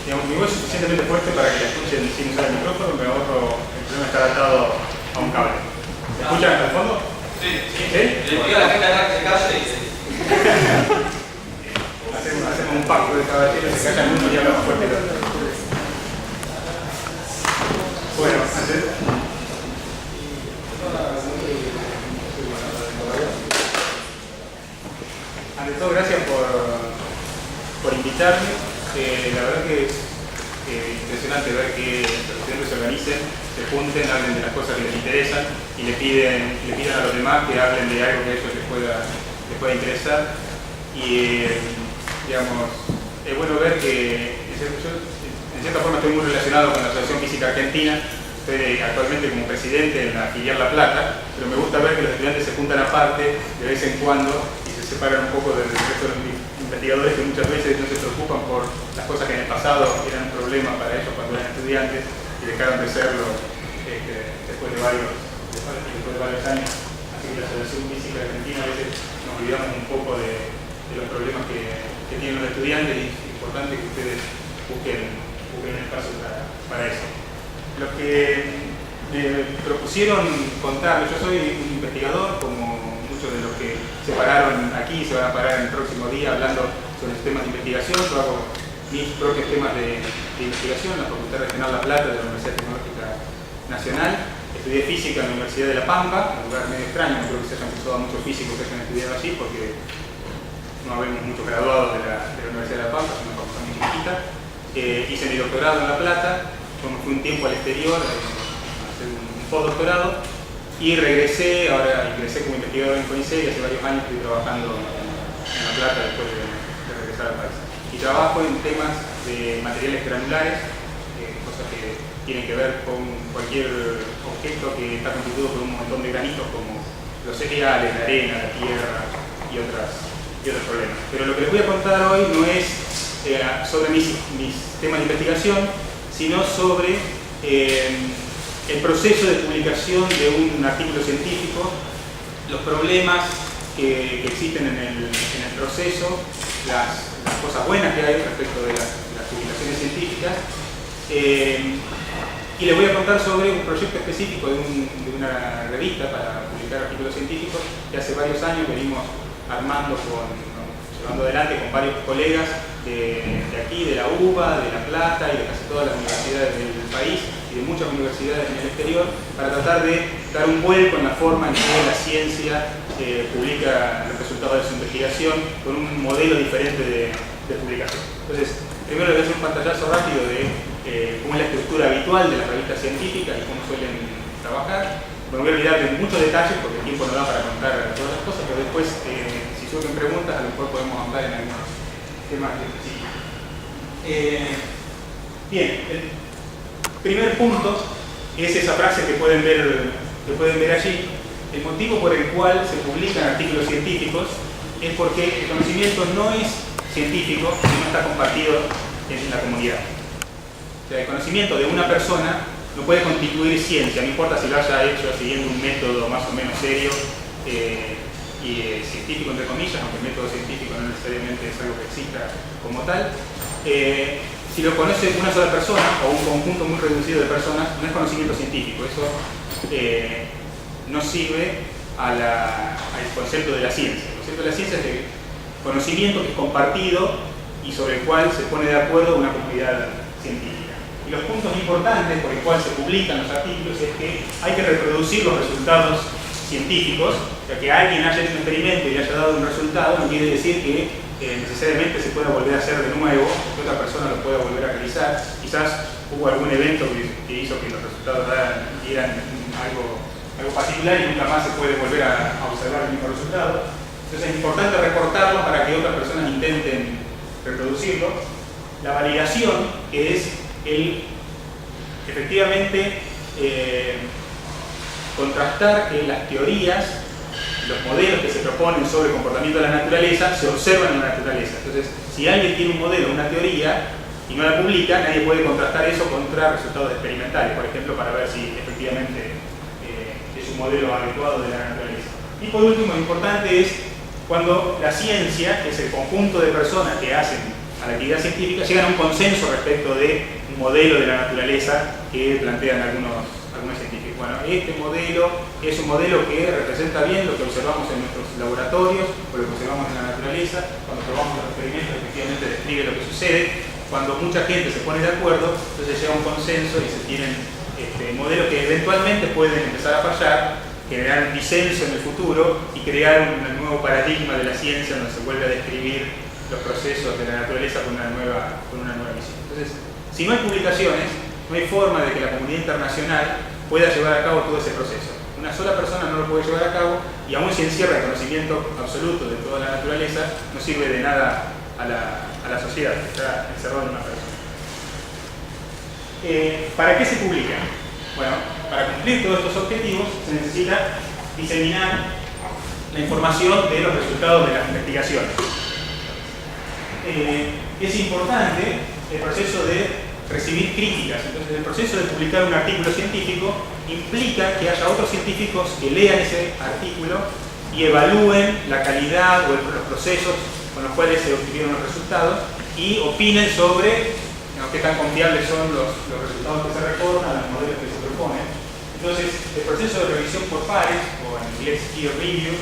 Digamos, mi voz es suficientemente fuerte para que la escuchen sin usar el micrófono, me ahorro el problema de estar atado a un cable. ¿Se escuchan hasta el fondo? Sí. ¿Sí? Le pido a la gente acá que se calle y se... Hacemos un pacto de caballeros, se callan uno y hablamos fuerte. Bueno, ante todo, gracias por invitarme. La verdad que es impresionante ver que los estudiantes se organicen, se junten, hablen de las cosas que les interesan y le pidan a los demás que hablen de algo que a ellos les pueda interesar. Y digamos, es bueno ver que yo en cierta forma estoy muy relacionado con la Asociación Física Argentina. Estoy actualmente como presidente en la filial La Plata, pero me gusta ver que los estudiantes se juntan aparte de vez en cuando y se separan un poco del resto de los investigadores que muchas veces no se preocupan por las cosas que en el pasado eran un problema para ellos cuando eran estudiantes y dejaron de serlo después de varios años. Así que la Asociación Física Argentina a veces nos olvidamos un poco de los problemas que tienen los estudiantes y es importante que ustedes busquen el espacio para eso. Lo que me propusieron contarles, yo soy un investigador, como muchos de los que se pararon aquí, se van a parar en el próximo día hablando sobre los temas de investigación. Yo hago mis propios temas de investigación en la Facultad Regional La Plata de la Universidad Tecnológica Nacional. Estudié física en la Universidad de La Pampa, un lugar medio extraño, no creo que se hayan cruzado muchos físicos que hayan estudiado allí, porque no habemos muchos graduados de la Universidad de La Pampa, es una facultad muy chiquita. Hice mi doctorado en La Plata. Fui un tiempo al exterior a hacer un postdoctorado y regresé, ahora ingresé como investigador en CONICET y hace varios años estoy trabajando en La Plata después de regresar al país. Y trabajo en temas de materiales granulares, cosas que tienen que ver con cualquier objeto que está constituido por un montón de granitos como los cereales, la arena, la tierra y otros problemas. Pero lo que les voy a contar hoy no es sobre mis temas de investigación, sino sobre el proceso de publicación de un artículo científico, los problemas que existen en el proceso, las cosas buenas que hay respecto de las publicaciones científicas, y les voy a contar sobre un proyecto específico de una revista para publicar artículos científicos que hace varios años venimos armando llevando adelante con varios colegas de aquí, de la UBA, de La Plata y de casi todas las universidades del país y de muchas universidades en el exterior, para tratar de dar un vuelco en la forma en que la ciencia publica los resultados de su investigación con un modelo diferente de publicación. Entonces, primero les voy a hacer un pantallazo rápido de cómo es la estructura habitual de las revistas científicas y cómo suelen trabajar. Me voy a olvidar de muchos detalles porque el tiempo no da para contar todas las cosas, pero después, si surgen preguntas, a lo mejor podemos hablar en algunos temas específicos. Bien, el primer punto es esa frase que pueden ver allí. El motivo por el cual se publican artículos científicos es porque el conocimiento no es científico si no está compartido en la comunidad. O sea, el conocimiento de una persona no puede constituir ciencia, no importa si lo haya hecho siguiendo un método más o menos serio y científico entre comillas, aunque el método científico no necesariamente es algo que exista como tal. Si lo conoce una sola persona o un conjunto muy reducido de personas, no es conocimiento científico. Eso no sirve al concepto de la ciencia. El concepto de la ciencia es el conocimiento que es compartido y sobre el cual se pone de acuerdo una comunidad científica. Y los puntos importantes por el cual se publican los artículos es que hay que reproducir los resultados científicos. O sea, que alguien haya hecho un experimento y haya dado un resultado no quiere decir que necesariamente se pueda volver a hacer de nuevo, que otra persona lo pueda volver a realizar. Quizás hubo algún evento que hizo que los resultados dieran algo particular y nunca más se puede volver a observar el mismo resultado. Entonces es importante reportarlo para que otras personas intenten reproducirlo. La validación, que es efectivamente contrastar que las teorías, los modelos que se proponen sobre el comportamiento de la naturaleza se observan en la naturaleza. Entonces, si alguien tiene un modelo, una teoría, y no la publica, nadie puede contrastar eso contra resultados experimentales, por ejemplo, para ver si efectivamente es un modelo adecuado de la naturaleza. Y por último, lo importante es cuando la ciencia, que es el conjunto de personas que hacen a la actividad científica, llegan a un consenso respecto de un modelo de la naturaleza que plantean algunos científicos. Bueno, este modelo es un modelo que representa bien lo que observamos en nuestros laboratorios o lo que observamos en la naturaleza. Cuando probamos los experimentos, efectivamente describe lo que sucede. Cuando mucha gente se pone de acuerdo, entonces llega a un consenso y se tienen modelos que eventualmente pueden empezar a fallar, generar un disenso en el futuro y crear un nuevo paradigma de la ciencia donde se vuelve a describir los procesos de la naturaleza con una nueva visión. Entonces, si no hay publicaciones, no hay forma de que la comunidad internacional pueda llevar a cabo todo ese proceso. Una sola persona no lo puede llevar a cabo y aún si encierra el conocimiento absoluto de toda la naturaleza, no sirve de nada a la sociedad, está encerrado en una persona. ¿Para qué se publica? Bueno, para cumplir todos estos objetivos se necesita diseminar la información de los resultados de las investigaciones. Es importante el proceso de recibir críticas. Entonces, el proceso de publicar un artículo científico implica que haya otros científicos que lean ese artículo y evalúen la calidad o los procesos con los cuales se obtuvieron los resultados y opinen sobre qué tan confiables son los resultados que se reportan, los modelos que se proponen. Entonces, el proceso de revisión por pares, o en inglés peer review,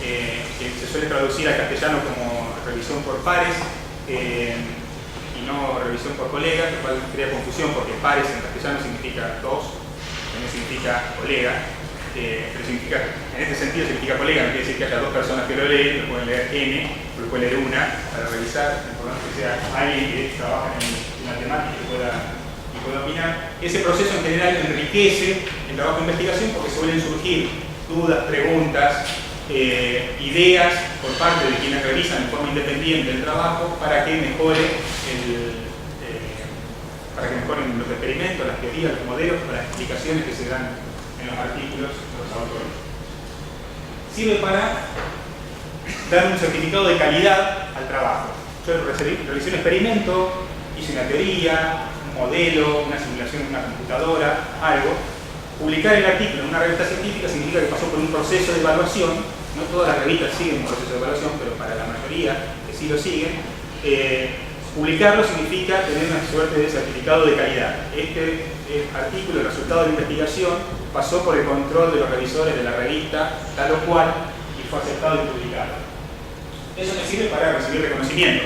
que se suele traducir al castellano como revisión por pares, y no revisión por colegas, lo cual crea confusión porque pares en castellano significa dos, también significa colega, pero significa, en este sentido significa colega, no quiere decir que haya dos personas que lo leen, lo pueden leer N, o lo pueden leer una para revisar, es importante que sea alguien que trabaja en una temática y pueda opinar. Ese proceso en general enriquece el trabajo de investigación porque suelen surgir dudas, preguntas, ideas por parte de quienes revisan de forma independiente el trabajo para que mejoren los experimentos, las teorías, los modelos, las explicaciones que se dan en los artículos de los autores. Sirve para dar un certificado de calidad al trabajo. Yo realicé un experimento, hice una teoría, un modelo, una simulación en una computadora, algo. Publicar el artículo en una revista científica significa que pasó por un proceso de evaluación. No todas las revistas siguen un proceso de evaluación, pero para la mayoría que sí lo siguen, publicarlo significa tener una suerte de certificado de calidad. Este artículo, el resultado de la investigación, pasó por el control de los revisores de la revista, tal o cual, y fue aceptado y publicado. Eso me sirve para recibir reconocimiento.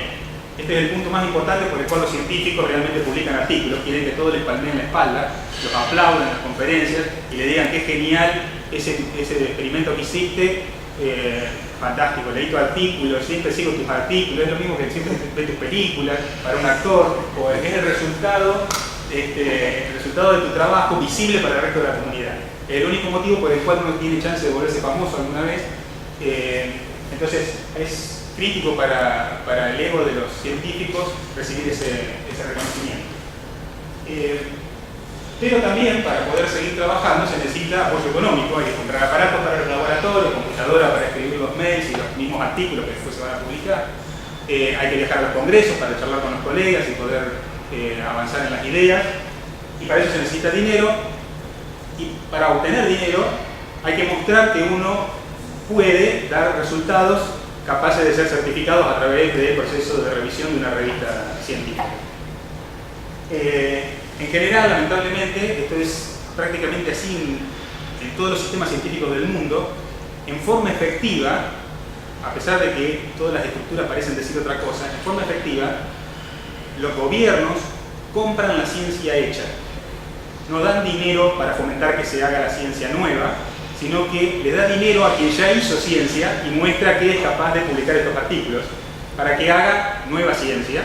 Este es el punto más importante por el cual los científicos realmente publican artículos. Quieren que todos les palmeen la espalda, los aplaudan en las conferencias y le digan que es genial ese experimento que hiciste, fantástico, leí tu artículo, siempre sigo tus artículos, es lo mismo que siempre ves tus películas para un actor, o es el resultado de tu trabajo visible para el resto de la comunidad. Es el único motivo por el cual uno tiene chance de volverse famoso alguna vez. Entonces es crítico para el ego de los científicos recibir ese reconocimiento. Pero también para poder seguir trabajando se necesita apoyo económico, hay que comprar aparatos para los laboratorios, computadora para escribir los mails y los mismos artículos que después se van a publicar. Hay que viajar a los congresos para charlar con los colegas y poder avanzar en las ideas. Y para eso se necesita dinero. Y para obtener dinero hay que mostrar que uno puede dar resultados capaces de ser certificados a través del proceso de revisión de una revista científica. En general, lamentablemente, esto es prácticamente así en todos los sistemas científicos del mundo, en forma efectiva, a pesar de que todas las estructuras parecen decir otra cosa, en forma efectiva, los gobiernos compran la ciencia hecha. No dan dinero para fomentar que se haga la ciencia nueva, sino que le da dinero a quien ya hizo ciencia y muestra que es capaz de publicar estos artículos, para que haga nueva ciencia.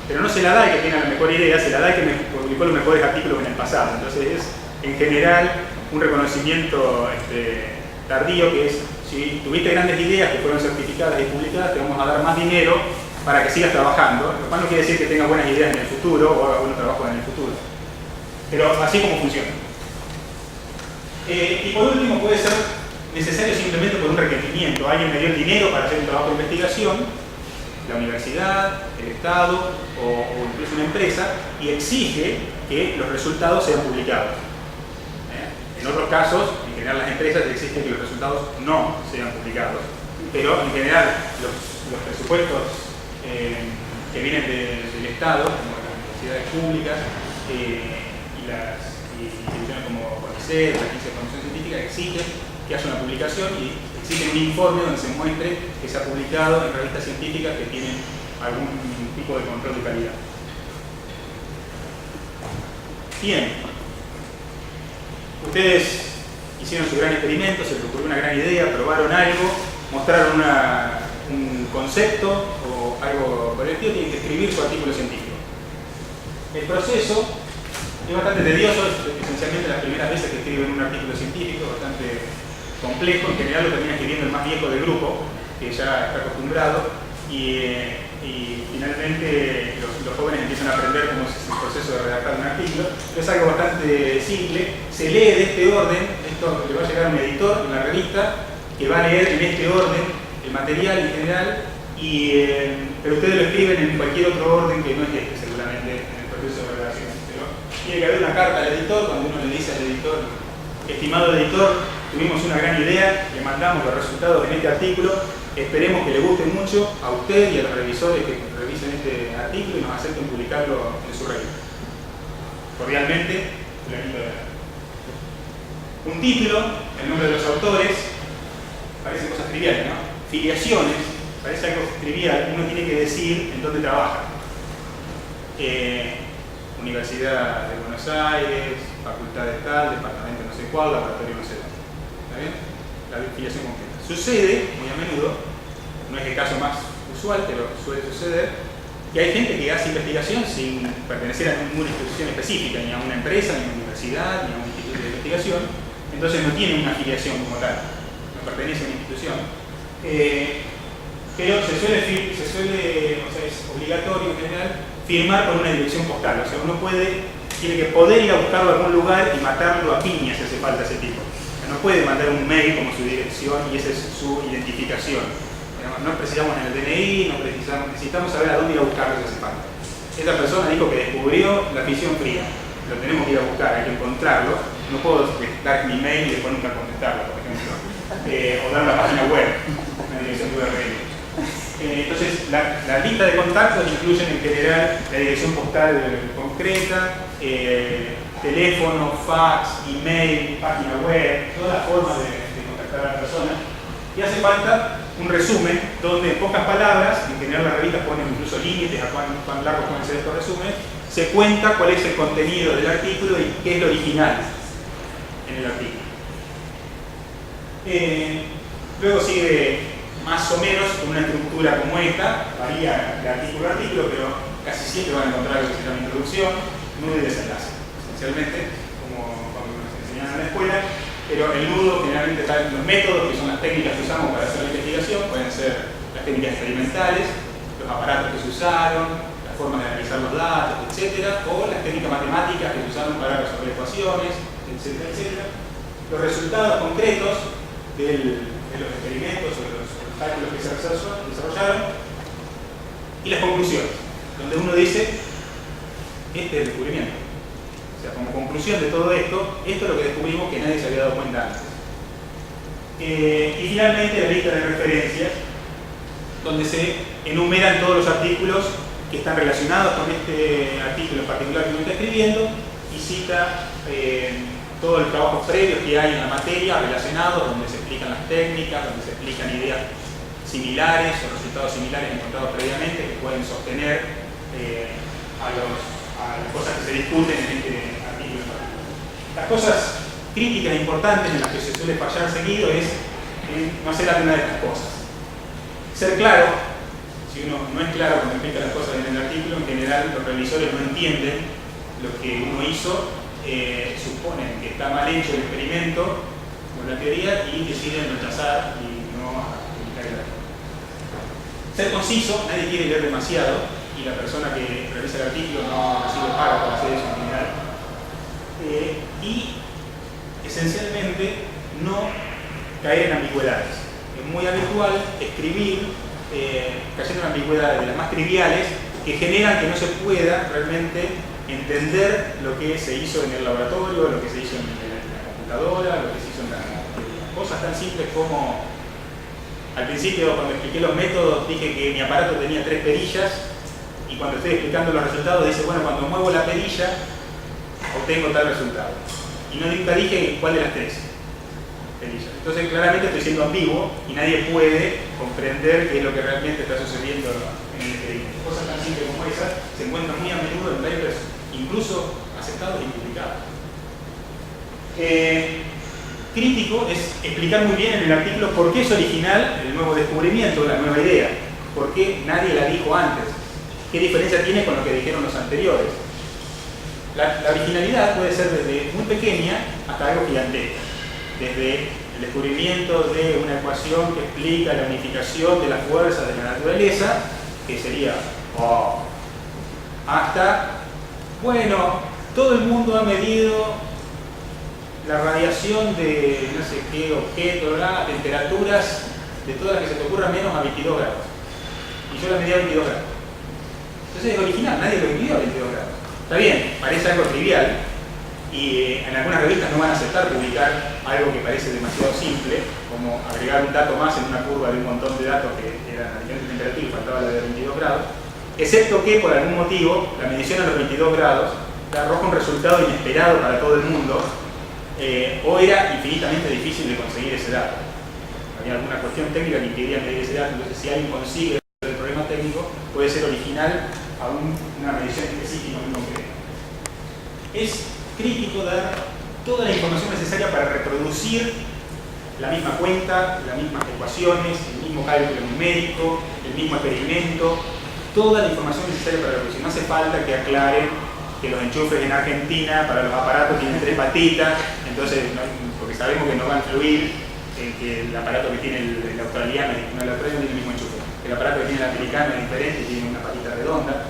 Pero no se la da al que tenga la mejor idea, se la da al que publicó los mejores artículos en el pasado. Entonces es, en general, un reconocimiento tardío que es, si tuviste grandes ideas que fueron certificadas y publicadas, te vamos a dar más dinero para que sigas trabajando, lo cual no quiere decir que tengas buenas ideas en el futuro o hagas buenos trabajos en el futuro. Pero así como funciona. Y por último, puede ser necesario simplemente por un requerimiento. Alguien me dio el dinero para hacer un trabajo de investigación, la universidad, el Estado o incluso una empresa, y exige que los resultados sean publicados. En otros casos, en general las empresas exigen que los resultados no sean publicados. pero en general los presupuestos que vienen del Estado, como las universidades públicas y las instituciones como CONICET, la Agencia de Promoción Científica, exigen que haya una publicación y exigen un informe donde se muestre que se ha publicado en revistas científicas que tienen algún tipo de control de calidad. Bien, ustedes hicieron su gran experimento, se les ocurrió una gran idea, probaron algo, mostraron un concepto o algo por el estilo, tienen que escribir su artículo científico. El proceso es bastante tedioso, esencialmente las primeras veces que escriben un artículo científico, bastante complejo, en general lo termina escribiendo el más viejo del grupo, que ya está acostumbrado, y finalmente los jóvenes empiezan a aprender cómo es el proceso de redactar un artículo. Es algo bastante simple, se lee de este orden, esto le va a llegar a un editor en la revista, que va a leer en este orden el material en general, pero ustedes lo escriben en cualquier otro orden que no es este, seguramente, en el proceso de redacción. Pero tiene que haber una carta al editor, cuando uno le dice al editor, estimado editor, tuvimos una gran idea, le mandamos los resultados en este artículo, esperemos que le guste mucho a usted y a los revisores que revisen este artículo y nos acepten publicarlo en su revista. Cordialmente, Fulanito de Tal. Un título, el nombre de los autores, parecen cosas triviales, ¿no? Filiaciones, parece algo trivial, uno tiene que decir en dónde trabaja. Universidad de Buenos Aires, facultad de tal, departamento no sé cuál, laboratorio no sé cuál. ¿Está bien? La filiación completa. Sucede, muy a menudo, no es el caso más usual, pero suele suceder, que hay gente que hace investigación sin pertenecer a ninguna institución específica, ni a una empresa, ni a una universidad, ni a un instituto de investigación, entonces no tiene una afiliación como tal, no pertenece a una institución. Pero se suele, o sea, es obligatorio en general, firmar con una dirección postal, o sea, uno tiene que poder ir a buscarlo a algún lugar y matarlo a piñas si hace falta ese tipo. O sea, no puede mandar un mail como su dirección y esa es su identificación. No precisamos en el DNI, necesitamos saber a dónde ir a buscarlo si hace falta. Esta persona dijo que descubrió la fisión fría, lo tenemos que ir a buscar, hay que encontrarlo. No puedo dar mi mail y después nunca contestarlo, por ejemplo, o dar una página web, una dirección URL. Entonces, la lista de contactos incluyen en general la dirección postal concreta, teléfono, fax, email, página web, todas las formas de contactar a la persona. Y hace falta un resumen donde en pocas palabras, en general las revistas ponen incluso límites a cuán largos pueden ser estos resúmenes, se cuenta cuál es el contenido del artículo y qué es lo original en el artículo. Luego sigue más o menos una estructura como esta, varía de artículo a artículo, pero casi siempre van a encontrar lo que se llama introducción, nudo y desenlace, esencialmente, como nos enseñaban en la escuela, pero el nudo generalmente está en los métodos, que son las técnicas que usamos para hacer la investigación, pueden ser las técnicas experimentales, los aparatos que se usaron, las formas de analizar los datos, etc., o las técnicas matemáticas que se usaron para resolver ecuaciones, etc., etc. Los resultados concretos de los experimentos o de los cálculos que se desarrollaron y las conclusiones, donde uno dice, este es el descubrimiento. O sea, como conclusión de todo esto, esto es lo que descubrimos que nadie se había dado cuenta antes. Y finalmente la lista de referencias, donde se enumeran todos los artículos que están relacionados con este artículo en particular que uno está escribiendo y cita todos los trabajos previos que hay en la materia relacionados, donde se explican las técnicas, donde se explican ideas similares o resultados similares encontrados previamente que pueden sostener a las cosas que se discuten en este artículo en particular. Las cosas críticas importantes en las que se suele fallar seguido es no hacer alguna de estas cosas. Ser claro, si uno no es claro cuando explica las cosas en el artículo, en general los revisores no entienden lo que uno hizo, suponen que está mal hecho el experimento o la teoría y deciden rechazar y no publicar el artículo. Ser conciso, nadie quiere leer demasiado y la persona que revisa el artículo no recibe pago por hacer eso en general. Y esencialmente no caer en ambigüedades. Es muy habitual escribir cayendo en ambigüedades de las más triviales que generan que no se pueda realmente entender lo que se hizo en el laboratorio, lo que se hizo en la computadora, lo que se hizo en la cosas tan simples como Al principio, cuando expliqué los métodos, dije que mi aparato tenía 3 perillas y cuando estoy explicando los resultados dice, bueno, cuando muevo la perilla obtengo tal resultado. Y nunca dije cuál de las 3 perillas. Entonces claramente estoy siendo ambiguo y nadie puede comprender qué es lo que realmente está sucediendo en el experimento. Cosas tan simples como esas se encuentran muy a menudo en papers, incluso aceptados y publicados. Crítico es explicar muy bien en el artículo por qué es original el nuevo descubrimiento, la nueva idea, por qué nadie la dijo antes, qué diferencia tiene con lo que dijeron los anteriores. La originalidad puede ser desde muy pequeña hasta algo gigantesco, desde el descubrimiento de una ecuación que explica la unificación de las fuerzas de la naturaleza, que sería wow, hasta, bueno, todo el mundo ha medido la radiación de no sé qué objeto, a temperaturas de todas las que se te ocurran menos a 22 grados. Y yo la medí a 22 grados. Entonces es original, nadie lo midió a 22 grados. Está bien, parece algo trivial y en algunas revistas no van a aceptar publicar algo que parece demasiado simple, como agregar un dato más en una curva de un montón de datos que eran a diferentes temperaturas y faltaba la de 22 grados, excepto que por algún motivo la medición a los 22 grados arroja un resultado inesperado para todo el mundo. O era infinitamente difícil de conseguir ese dato. Había alguna cuestión técnica que impedía medir ese dato, entonces si alguien consigue el problema técnico, puede ser original a una medición específica muy concreta. Es crítico dar toda la información necesaria para reproducir la misma cuenta, las mismas ecuaciones, el mismo cálculo numérico, el mismo experimento, toda la información necesaria para reproducir. No hace falta que aclaren que los enchufes en Argentina para los aparatos tienen 3 patitas, entonces, porque sabemos que no va a influir en que el aparato que tiene el australiano y el australiano tiene el mismo enchufe. El aparato que tiene el americano es diferente, tiene una patita redonda.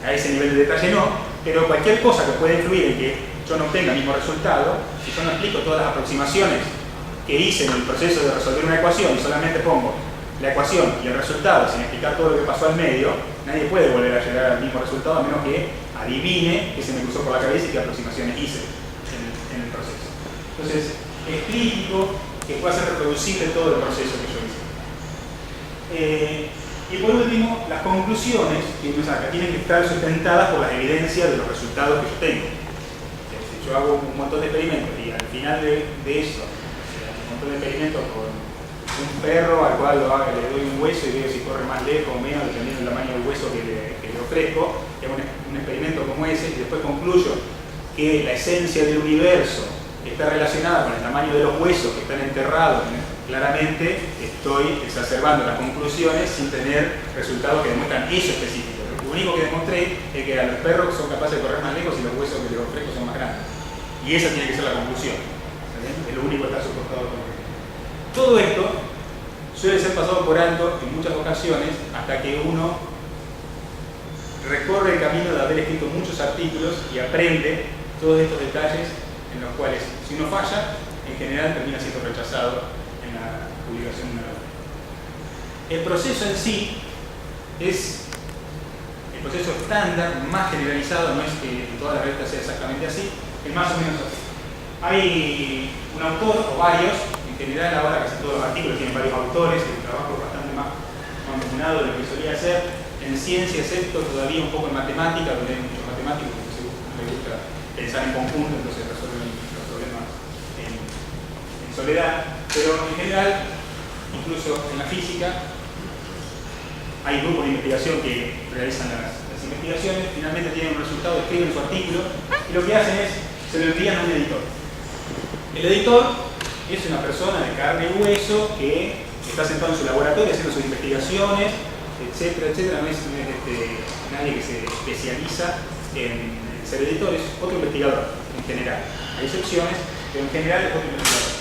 A ese nivel de detalle no, pero cualquier cosa que pueda influir en que yo no obtenga el mismo resultado, si yo no explico todas las aproximaciones que hice en el proceso de resolver una ecuación y solamente pongo la ecuación y el resultado sin explicar todo lo que pasó al medio, nadie puede volver a llegar al mismo resultado a menos que adivine qué se me cruzó por la cabeza y qué aproximaciones hice en el proceso. Entonces, es crítico que pueda ser reproducible todo el proceso que yo hice. Y por último, las conclusiones que uno saca tienen que estar sustentadas por las evidencias de los resultados que yo tengo. Si yo hago un montón de experimentos y al final de eso, un montón de experimentos con un perro al cual le doy un hueso y veo si corre más lejos o menos dependiendo del tamaño del hueso que le ofrezco, y hago un experimento como ese y después concluyo que la esencia del universo está relacionada con el tamaño de los huesos que están enterrados, claramente estoy exacerbando las conclusiones sin tener resultados que demuestran eso específico. Lo único que demostré es que a los perros son capaces de correr más lejos y los huesos que les ofrezco son más grandes. Y esa tiene que ser la conclusión. Es lo único que está soportado con esto. Todo esto suele ser pasado por alto en muchas ocasiones hasta que uno recorre el camino de haber escrito muchos artículos y aprende todos estos detalles en los cuales, si uno falla, en general termina siendo rechazado en la publicación de una obra. El proceso en sí es el proceso estándar, más generalizado, no es que en todas las revistas sea exactamente así, es más o menos así. Hay un autor o varios, en general ahora casi todos los artículos tienen varios autores, el trabajo es bastante más mancomunado de lo que solía ser, en ciencia, excepto todavía un poco en matemática, donde hay muchos matemáticos que les gusta pensar en conjunto, entonces resuelven los problemas en soledad, pero en general, incluso en la física, hay grupos de investigación que realizan las investigaciones, finalmente tienen un resultado, escriben su artículo y lo que hacen es, se lo envían a un editor. El editor es una persona de carne y hueso que está sentado en su laboratorio haciendo sus investigaciones, etcétera, etcétera. No es nadie que se especializa en ser editor, es otro investigador en general. Hay excepciones, pero en general es otro investigador.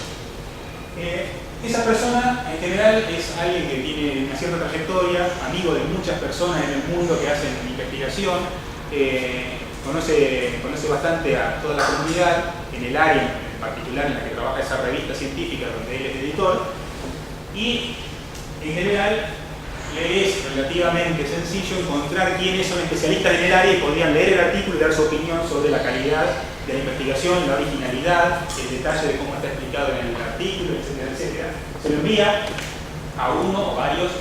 Esa persona en general es alguien que tiene una cierta trayectoria, amigo de muchas personas en el mundo que hacen investigación, conoce bastante a toda la comunidad en el área en particular en la que trabaja esa revista científica donde él es editor, y en general le es relativamente sencillo encontrar quiénes son especialistas en el área y podrían leer el artículo y dar su opinión sobre la calidad de la investigación, la originalidad, el detalle de cómo está explicado en el artículo, etcétera, etcétera. Se lo envía a uno o varios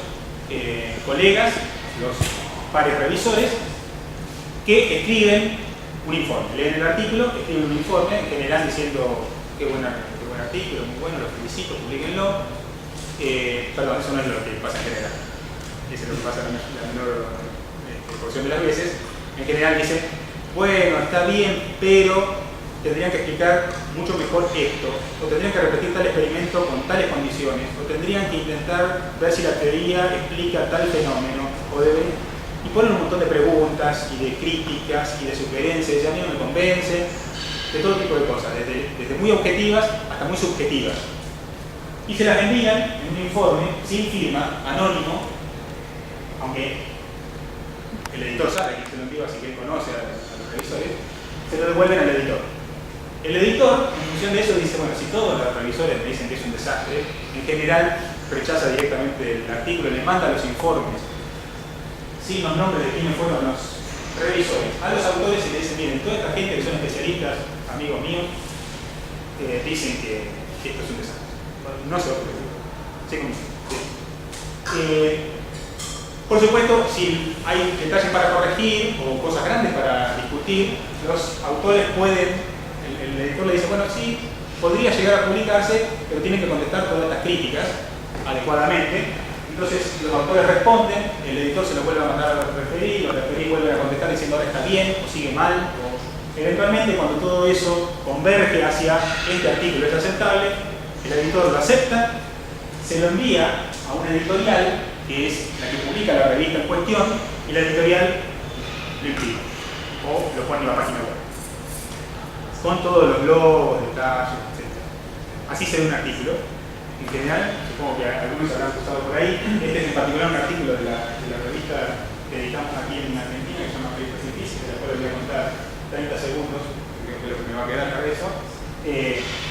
colegas, los pares revisores, que escriben un informe. Leen el artículo, escriben un informe, en general diciendo qué buen artículo, muy bueno, lo felicito, publiquenlo. Perdón, eso no es lo que pasa en general. Eso es lo que pasa la menor porción de las veces. En general dicen, bueno, está bien, pero tendrían que explicar mucho mejor esto, o tendrían que repetir tal experimento con tales condiciones, o tendrían que intentar ver si la teoría explica tal fenómeno, y ponen un montón de preguntas, y de críticas, y de sugerencias, y a mí no me convencen, de todo tipo de cosas, desde muy objetivas hasta muy subjetivas. Y se las envían en un informe, sin firma, anónimo, aunque el editor sabe que se lo envió, así que él conoce a los revisores, se lo devuelven al editor. El editor, en función de eso, dice, bueno, si todos los revisores me dicen que es un desastre, en general rechaza directamente el artículo, le manda los informes sin los nombres de quiénes fueron los revisores a los autores y le dicen, miren, toda esta gente que son especialistas, amigos míos, dicen que esto es un desastre. No se ocurre. Sí, por supuesto, si hay detalles para corregir o cosas grandes para discutir, los autores pueden, el editor le dice, bueno, sí, podría llegar a publicarse, pero tienen que contestar todas estas críticas adecuadamente. Entonces los autores responden, el editor se lo vuelve a mandar a los referí vuelve a contestar diciendo ahora está bien o sigue mal. O eventualmente, cuando todo eso converge hacia este artículo es aceptable, el editor lo acepta, se lo envía a una editorial que es la que publica la revista en cuestión, y la editorial lo imprime o lo pone en la página web con todos los logos, detalles, etc. Así se ve un artículo. En general, supongo que algunos habrán usado por ahí. Este es en particular un artículo de la revista que editamos aquí en Argentina, que se llama Revista Científica, de la cual les voy a contar 30 segundos, que creo que es lo que me va a quedar para eso.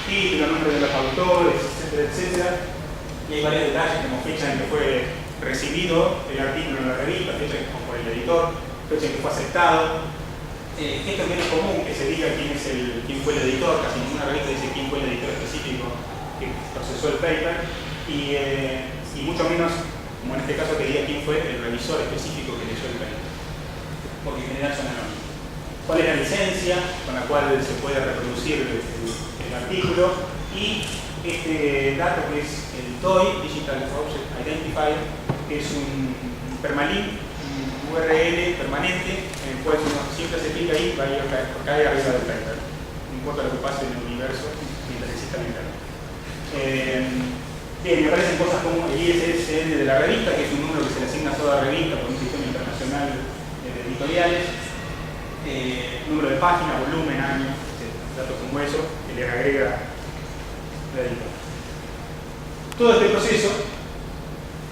Título, nombre de los autores, etcétera, etcétera. Y hay varios detalles, como fecha en que fue recibido el artículo en la revista, fecha en que fue por el editor, fecha en que fue aceptado. Esto es menos común que se diga quién fue el editor, casi ninguna revista dice quién fue el editor específico que procesó el paper, y mucho menos, como en este caso, que diga quién fue el revisor específico que leyó el paper, porque en general son anónimos. ¿Cuál es la licencia con la cual se puede reproducir el artículo? Y este dato que es el DOI, Digital Object Identifier, que es un permalink, un URL permanente, en el cual uno siempre se clica ahí, va a ir cae arriba del paper. No importa lo que pase en el universo mientras exista el internet. Bien, me aparecen cosas como el ISSN de la revista, que es un número que se le asigna a toda revista por un sistema internacional de editoriales, número de página, volumen, año, etc. Datos como eso que les agrega la editora. Todo este proceso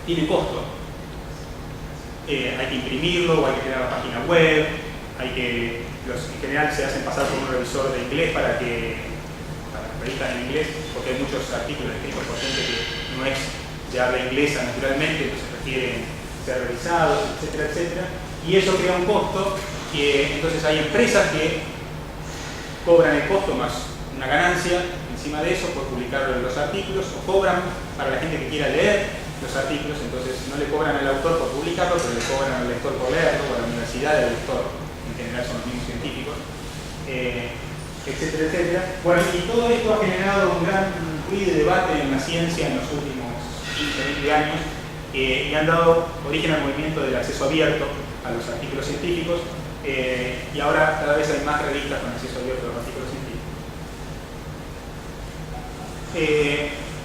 tiene costo. Hay que imprimirlo, o hay que crear la página web, en general se hacen pasar por un revisor de inglés para revistas en inglés, porque hay muchos artículos escritos por gente que no es de habla inglesa naturalmente, entonces requieren ser revisados, etcétera, etcétera. Y eso crea un costo, que entonces hay empresas que cobran el costo más una ganancia encima de eso por publicar los artículos, o cobran para la gente que quiera leer los artículos, entonces no le cobran al autor por publicarlo, pero le cobran al lector por leerlo, o a la universidad del lector, en general son los mismos científicos, etcétera, etcétera. Bueno, y todo esto ha generado un gran ruido de debate en la ciencia en los últimos 15 o 20 años, y han dado origen al movimiento del acceso abierto a los artículos científicos, y ahora cada vez hay más revistas con acceso abierto a los artículos científicos.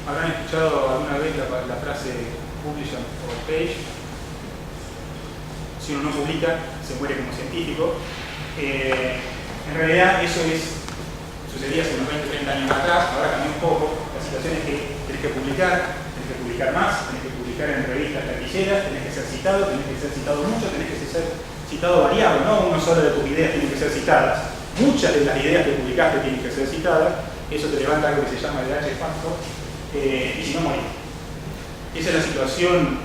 ¿Habrán escuchado alguna vez la frase publish or page? Si uno no publica, se muere como científico. En realidad eso sucedía hace unos 20 o 30 años atrás, ahora cambió un poco. La situación es que tenés que publicar más, tenés que publicar en revistas taquilleras, tenés que ser citado mucho, tenés que ser citado variado, no uno solo de tus ideas tienen que ser citadas. Muchas de las ideas que publicaste tienen que ser citadas, eso te levanta algo que se llama el H factor. Y si no, morir. Esa es la situación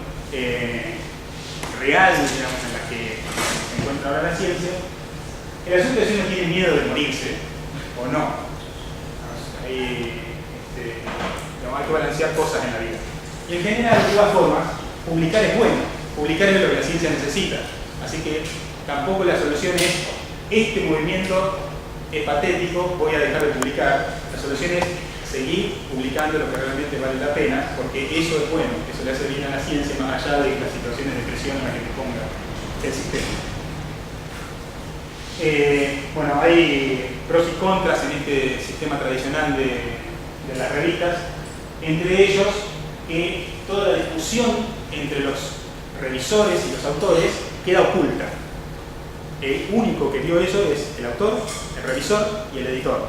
real, digamos, en la que se encuentra ahora la ciencia. El asunto es si uno tiene miedo de morirse o no. Hay que balancear cosas en la vida. Y en general, de todas formas, publicar es bueno. Publicar es lo que la ciencia necesita. Así que tampoco la solución es este movimiento es patético, voy a dejar de publicar. La solución es seguir publicando lo que realmente vale la pena, porque eso es bueno, eso le hace bien a la ciencia más allá de las situaciones de presión en las que te ponga el sistema. Bueno, hay pros y contras en este sistema tradicional de las revistas, entre ellos que toda la discusión entre los revisores y los autores queda oculta. El único que vio eso es el autor, el revisor y el editor.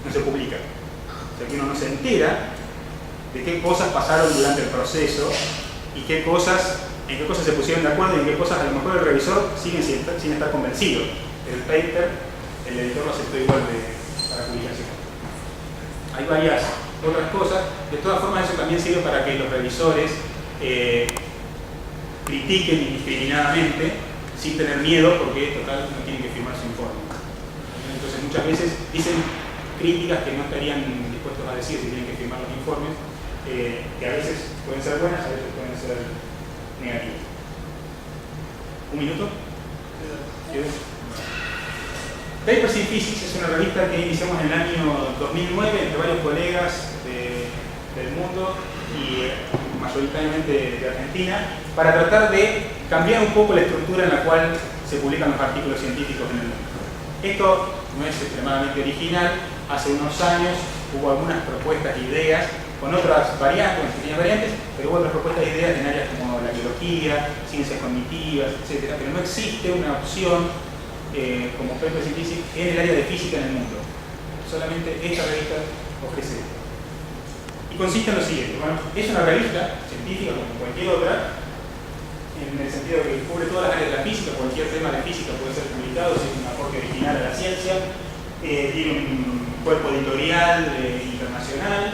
No se publica. O sea que uno no se entera de qué cosas pasaron durante el proceso y en qué cosas se pusieron de acuerdo y en qué cosas a lo mejor el revisor sigue sin estar convencido. El paper, el editor lo aceptó igual para publicación. Hay varias otras cosas. De todas formas, eso también sirve para que los revisores critiquen indiscriminadamente sin tener miedo, porque total no tienen que firmar su informe. Entonces muchas veces dicen críticas que no estarían dispuestos a decir si tienen que firmar los informes, que a veces pueden ser buenas, a veces pueden ser negativas. ¿Un minuto? ¿Sí? Papers in Physics es una revista que iniciamos en el año 2009 entre varios colegas del mundo y mayoritariamente de Argentina, para tratar de cambiar un poco la estructura en la cual se publican los artículos científicos en el mundo. Esto no es extremadamente original. Hace unos años hubo algunas propuestas e ideas con otras variantes, con pequeñas variantes, pero hubo otras propuestas e ideas en áreas como la biología, ciencias cognitivas, etc. Pero no existe una opción como Papers in Physics en el área de física en el mundo. Solamente esta revista ofrece esto. Y consiste en lo siguiente. Bueno, es una revista científica como cualquier otra, en el sentido de que cubre todas las áreas de la física. Cualquier tema de física puede ser publicado, si es un aporte original a la ciencia. Tiene un cuerpo editorial internacional,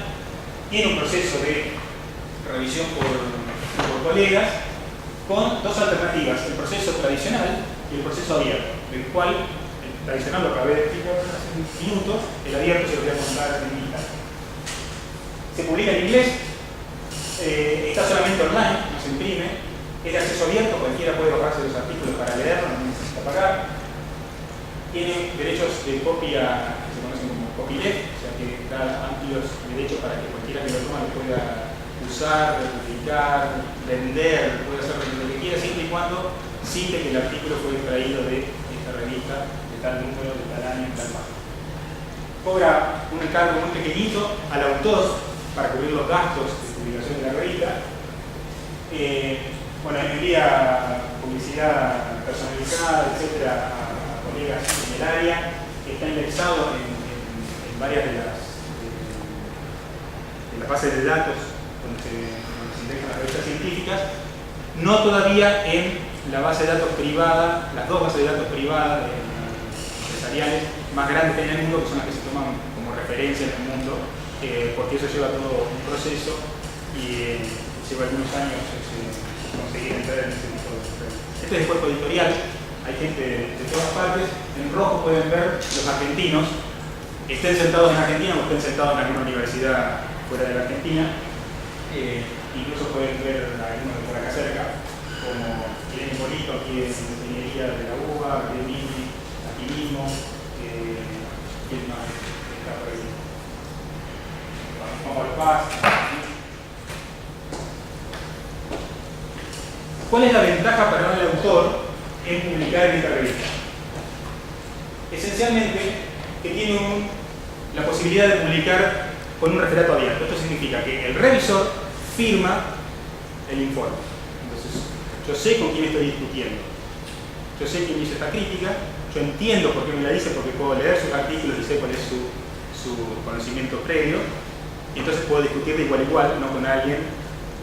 tiene un proceso de revisión por colegas, con dos alternativas: el proceso tradicional y el proceso abierto, del cual el tradicional lo acabé de explicar hace unos minutos, el abierto se lo voy a contar en un instante. Se publica en inglés, está solamente online, no se imprime, es de acceso abierto, cualquiera puede bajarse los artículos para leerlo, no necesita pagar. Tiene derechos de copia que se conocen como copyleft, o sea que da amplios derechos para que cualquiera que lo toma lo pueda usar, publicar, vender, puede hacer lo que quiera, siempre y cuando cite que el artículo fue extraído de esta revista, de tal número, de tal año, de tal página. Cobra un encargo muy pequeñito al autor para cubrir los gastos de publicación de la revista. Bueno, envía publicidad personalizada, etcétera, a colegas en el área. Está indexado en varias de las bases de datos donde se indexan las revistas científicas, no todavía en la base de datos privada, las dos bases de datos privadas empresariales más grandes que hay en el mundo, que son las que se toman como referencia en el mundo, porque eso lleva todo un proceso y lleva algunos años conseguir entrar en ese tipo de referencias. Este es el cuerpo editorial, hay gente de todas partes. En rojo pueden ver los argentinos, estén sentados en Argentina o estén sentados en alguna universidad fuera de la Argentina. Incluso pueden ver algunos de por acá cerca, como Irene Polito, aquí en Ingeniería de la UBA, Remini, aquí mismo, ¿quién más está por ahí? Juan Pablo Paz. ¿Cuál es la ventaja para el autor en publicar en esta revista? Esencialmente, que tiene la posibilidad de publicar con un referato abierto. Esto significa que el revisor firma el informe. Entonces, yo sé con quién estoy discutiendo. Yo sé quién hizo esta crítica, yo entiendo por qué me la dice, porque puedo leer sus artículos y sé cuál es su conocimiento previo, y entonces puedo discutir de igual a igual, no con alguien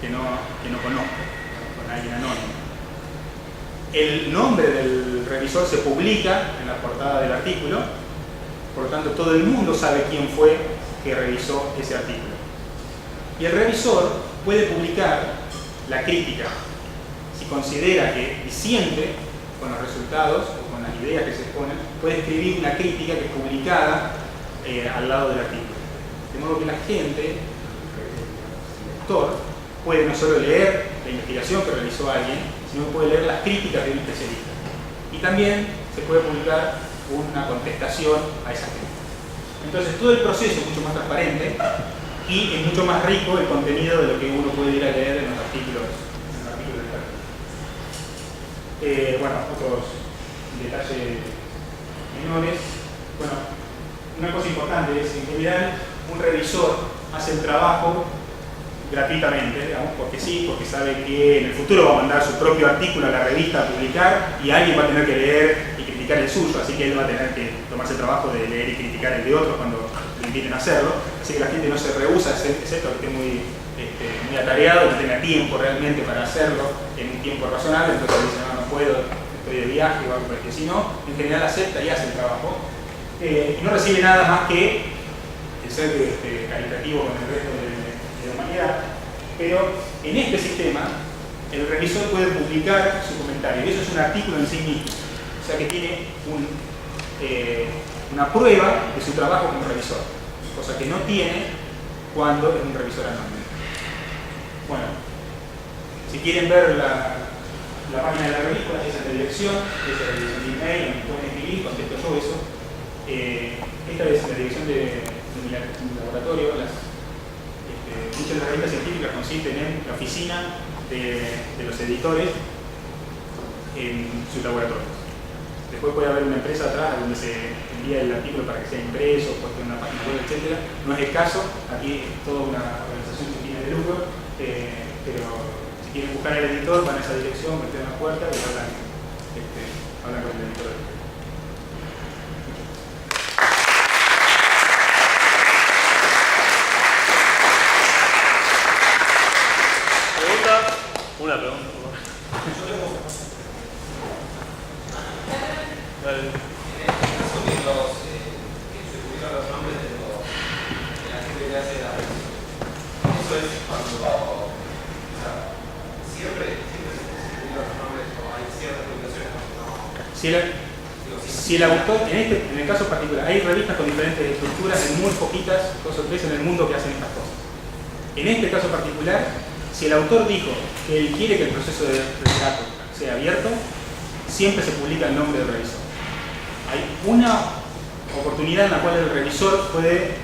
que no conozco, con alguien anónimo. El nombre del revisor se publica en la portada del artículo, por lo tanto todo el mundo sabe quién fue que revisó ese artículo. Y el revisor puede publicar la crítica si considera que disiente con los resultados o con las ideas que se exponen. Puede escribir una crítica que es publicada al lado del artículo, de modo que la gente, el lector, puede no solo leer la investigación que realizó alguien, sino que puede leer las críticas de un especialista. Y también se puede publicar una contestación a esa crítica. Entonces todo el proceso es mucho más transparente y es mucho más rico el contenido de lo que uno puede ir a leer en los artículos de bueno, otros detalles menores. Bueno, una cosa importante es, en general, un revisor hace el trabajo gratuitamente, digamos, porque sí, porque sabe que en el futuro va a mandar su propio artículo a la revista a publicar y alguien va a tener que leer y criticar el suyo, así que él va a tener que tomarse el trabajo de leer y criticar el de otros cuando le inviten a hacerlo. Así que la gente no se rehúsa, excepto que esté muy atareado, no tenga tiempo realmente para hacerlo en un tiempo razonable, entonces dice, no, no puedo, estoy de viaje o algo, porque si no, en general acepta y hace el trabajo. Y no recibe nada más que el ser caritativo con el resto de la humanidad, pero en este sistema el revisor puede publicar su comentario y eso es un artículo en sí mismo, o sea que tiene una prueba de su trabajo como revisor, cosa que no tiene cuando es un revisor anónimo. Bueno, si quieren ver la página de la revista, esa es la dirección de email, donde pueden escribir, contesto yo eso. Esta es la dirección de mi laboratorio. Muchas de las revistas científicas consisten en la oficina de los editores en sus laboratorios. Después puede haber una empresa atrás donde se envía el artículo para que sea impreso, puesto en una página web, etc. No es el caso, aquí es toda una organización sin fines de lucro, pero si quieren buscar el editor, van a esa dirección, meten la puerta y hablan con el editor. Una pregunta. Dale. En el caso de que se publican los nombres de la gente que hace la revisión, eso es cuando, siempre se publican los nombres o hay ciertas publicaciones cuando no. Si el autor, en el caso particular, hay revistas con diferentes estructuras, hay muy poquitas cosas en el mundo que hacen estas cosas. En este caso particular, si el autor dijo que él quiere que el proceso de relato sea abierto, siempre se publica el nombre del revisor. Hay una oportunidad en la cual el revisor puede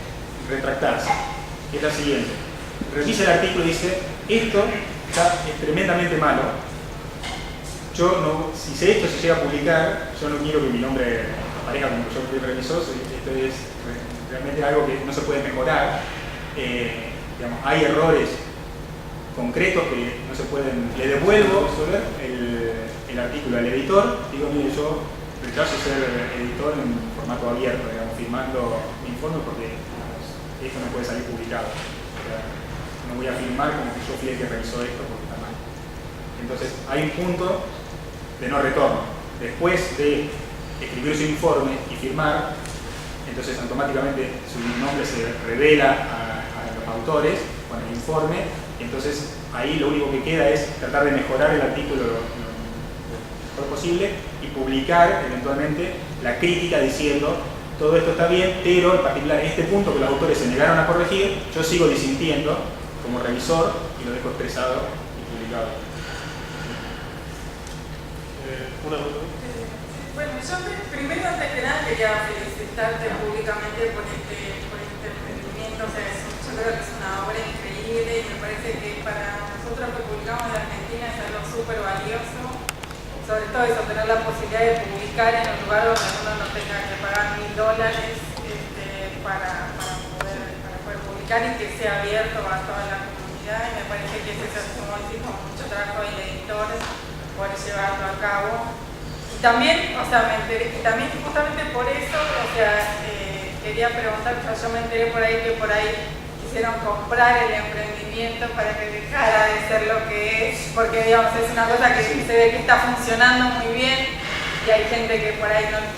retractarse, que es la siguiente. Revisa el artículo y dice, esto es tremendamente malo. Si esto se llega a publicar, yo no quiero que mi nombre aparezca como yo fui revisor, esto es realmente algo que no se puede mejorar. Hay errores concretos que no se pueden. Le devuelvo el artículo al editor, digo, mire, yo rechazo ser editor en formato abierto, digamos, firmando mi informe porque esto no puede salir publicado. O sea, no voy a firmar como que yo fui el que revisó esto porque está mal. Entonces hay un punto de no retorno. Después de escribir su informe y firmar, entonces automáticamente su nombre se revela a los autores con el informe, y entonces ahí lo único que queda es tratar de mejorar el artículo lo mejor posible y publicar eventualmente la crítica diciendo todo esto está bien, pero en particular en este punto que los autores se negaron a corregir, yo sigo disintiendo como revisor y lo dejo expresado y publicado. Una pregunta. Bueno, yo primero, antes que nada, quería felicitarte públicamente por este emprendimiento. O sea, yo creo que es una obra increíble y me parece que para nosotros que publicamos en la Argentina es algo súper valioso. Sobre todo eso, tener la posibilidad de publicar en un lugar donde uno no tenga que pagar $1000 para poder publicar y que sea abierto a toda la comunidad. Y me parece que ese es, como decimos, mucho trabajo del editor poder llevarlo a cabo. Y también, o sea, me enteré, y también justamente por eso, o sea, quería preguntar, o sea, yo me enteré por ahí que por ahí quisieron comprar el emprendimiento para que dejara de ser lo que es, porque digamos, es una cosa que se ve que está funcionando muy bien y hay gente que por ahí no le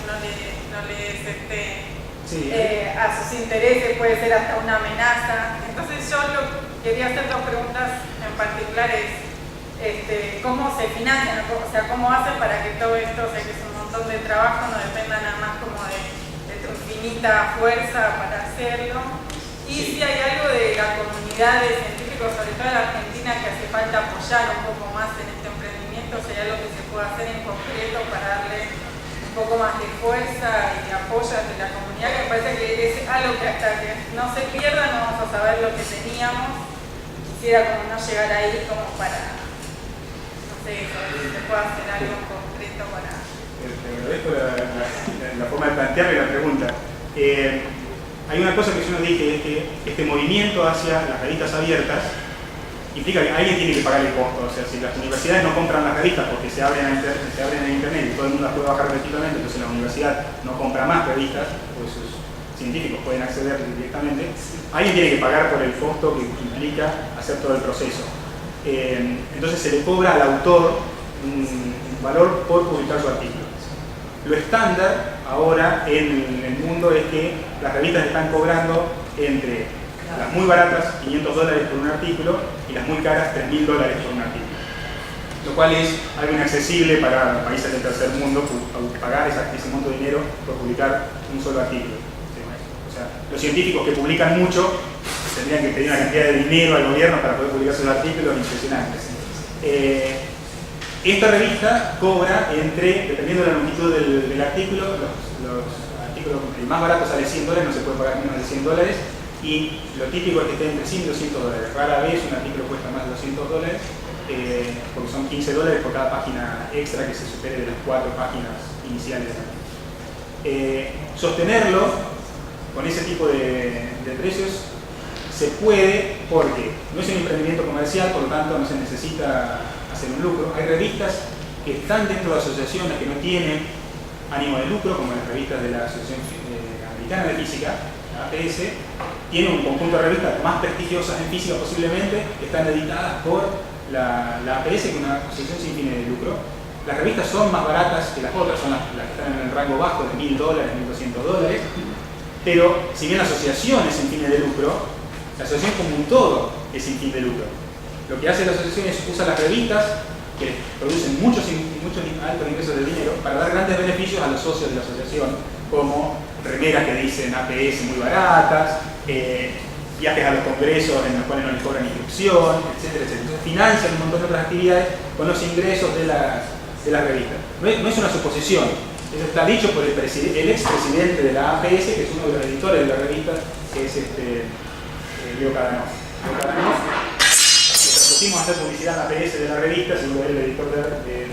a sus intereses, puede ser hasta una amenaza. Entonces yo quería hacer dos preguntas en particular, ¿cómo se financian? O sea, ¿cómo hacen para que todo esto, o sea, que es un montón de trabajo, no dependa nada más como de tu infinita fuerza para hacerlo? Y si hay algo de la comunidad de científicos, sobre todo en la Argentina, que hace desarrollar un poco más en este emprendimiento, sería lo que se puede hacer en concreto para darle un poco más de fuerza y de apoyo desde la comunidad, que me parece que es algo que hasta que no se pierda no vamos a saber lo que teníamos. Quisiera como no llegar ahí como para, no sé, si se puede hacer algo en concreto para... Te agradezco la forma de plantearle la pregunta. Hay una cosa que yo nos dije, es que este movimiento hacia las revistas abiertas implica que alguien tiene que pagar el costo. O sea, si las universidades no compran las revistas porque se abren en internet y todo el mundo las puede bajar gratuitamente, entonces la universidad no compra más revistas, pues sus científicos pueden acceder directamente, alguien tiene que pagar por el costo que implica hacer todo el proceso. Entonces se le cobra al autor un valor por publicar su artículo. Lo estándar ahora en el mundo es que las revistas están cobrando entre las muy baratas $500 por un artículo y las muy caras $3.000 por un artículo. Lo cual es algo inaccesible para países del tercer mundo pagar ese monto de dinero por publicar un solo artículo. O sea, los científicos que publican mucho tendrían que pedir una cantidad de dinero al gobierno para poder publicar sus artículos impresionantes. Esta revista cobra dependiendo de la longitud del artículo, los artículos, el más barato sale $100, no se puede pagar menos de $100, y lo típico es que esté entre $100 y $200. Rara vez un artículo cuesta más de $200, porque son $15 por cada página extra que se supere de las 4 páginas iniciales. Sostenerlo con ese tipo de precios se puede porque no es un emprendimiento comercial, por lo tanto no se necesita hacer un lucro. Hay revistas que están dentro de asociaciones que no tienen ánimo de lucro, como las revistas de la Asociación Americana de Física, la APS, tienen un conjunto de revistas más prestigiosas en física posiblemente, que están editadas por la APS, que es una asociación sin fines de lucro. Las revistas son más baratas que las otras, son las que están en el rango bajo de $1.000, $1.200, pero si bien la asociación es sin fines de lucro, la asociación como un todo es sin fin de lucro. Lo que hace la asociación es usar las revistas que producen muchos altos ingresos de dinero para dar grandes beneficios a los socios de la asociación, como remeras que dicen APS muy baratas, viajes a los congresos en los cuales no les cobran inscripción, etcétera, etcétera. Entonces financian un montón de otras actividades con los ingresos de las revistas. No es una suposición, eso está dicho por el expresidente de la APS, que es uno de los editores de la revista, que es Leo Cadanov. Le propusimos hacer publicidad en la APS de la revista, siendo él el editor de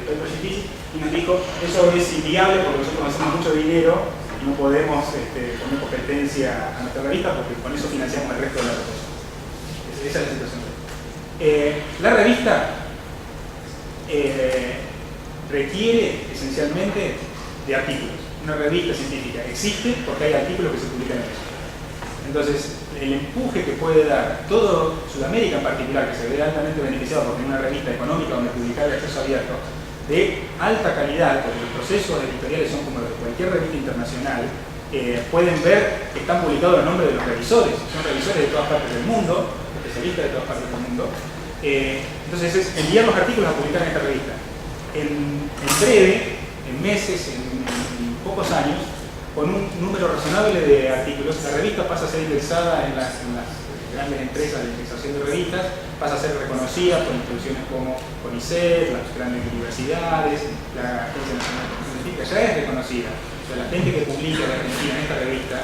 Paper Scientific, y nos dijo, eso es inviable porque nosotros hacemos mucho dinero y no podemos poner competencia a nuestra revista porque con eso financiamos el resto de la asociación. Esa es la situación. La revista requiere esencialmente de artículos. Una revista científica existe porque hay artículos que se publican en ella. Entonces, el empuje que puede dar todo Sudamérica en particular, que se ve altamente beneficiado por tener una revista económica donde publicar de acceso abierto, de alta calidad, porque los procesos editoriales son como los de cualquier revista internacional, pueden ver que están publicados los nombres de los revisores. Son revisores de todas partes del mundo, especialistas de todas partes del mundo. Entonces, es enviar los artículos a publicar en esta revista. En breve, en meses, en pocos años, con un número razonable de artículos, la revista pasa a ser indexada en las grandes empresas de indexación de revistas, pasa a ser reconocida por instituciones como CONICET, las grandes universidades, la Agencia Nacional de Formación Científica, ya es reconocida. O sea, la gente que publica de Argentina en esta revista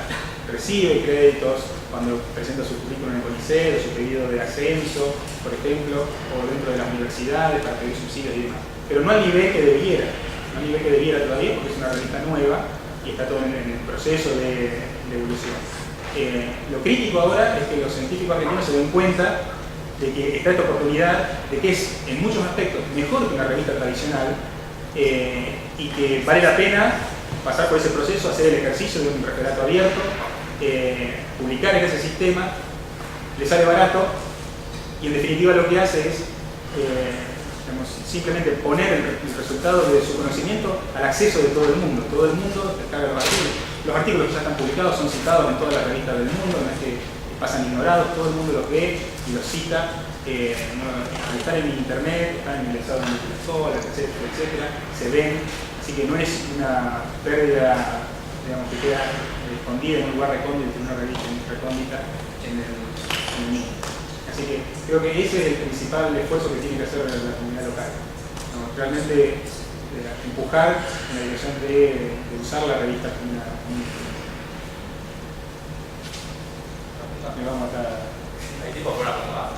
recibe créditos cuando presenta su currículum en CONICET o su pedido de ascenso, por ejemplo, o dentro de las universidades para pedir subsidios y demás. Pero no al nivel que debiera, todavía porque es una revista nueva y está todo en el proceso de evolución. Lo crítico ahora es que los científicos argentinos se den cuenta de que está esta oportunidad, de que es en muchos aspectos mejor que una revista tradicional y que vale la pena pasar por ese proceso, hacer el ejercicio de un referato abierto, publicar en ese sistema, le sale barato y en definitiva lo que hace es simplemente poner el resultado de su conocimiento al acceso de todo el mundo. Todo el mundo descarga los artículos. Los artículos que ya están publicados son citados en todas las revistas del mundo, no es que pasan ignorados, todo el mundo los ve y los cita. Al estar en internet, están indexados en multiplazolas, etcétera, etcétera, se ven, así que no es una pérdida, digamos, que queda escondida en un lugar recóndito, en una revista recóndita en el mundo. Así Así que creo que ese es el principal esfuerzo que tiene que hacer la comunidad local, ¿no? Realmente empujar en la dirección de usar la revista como una me va a matar. Hay tipo por acomodar.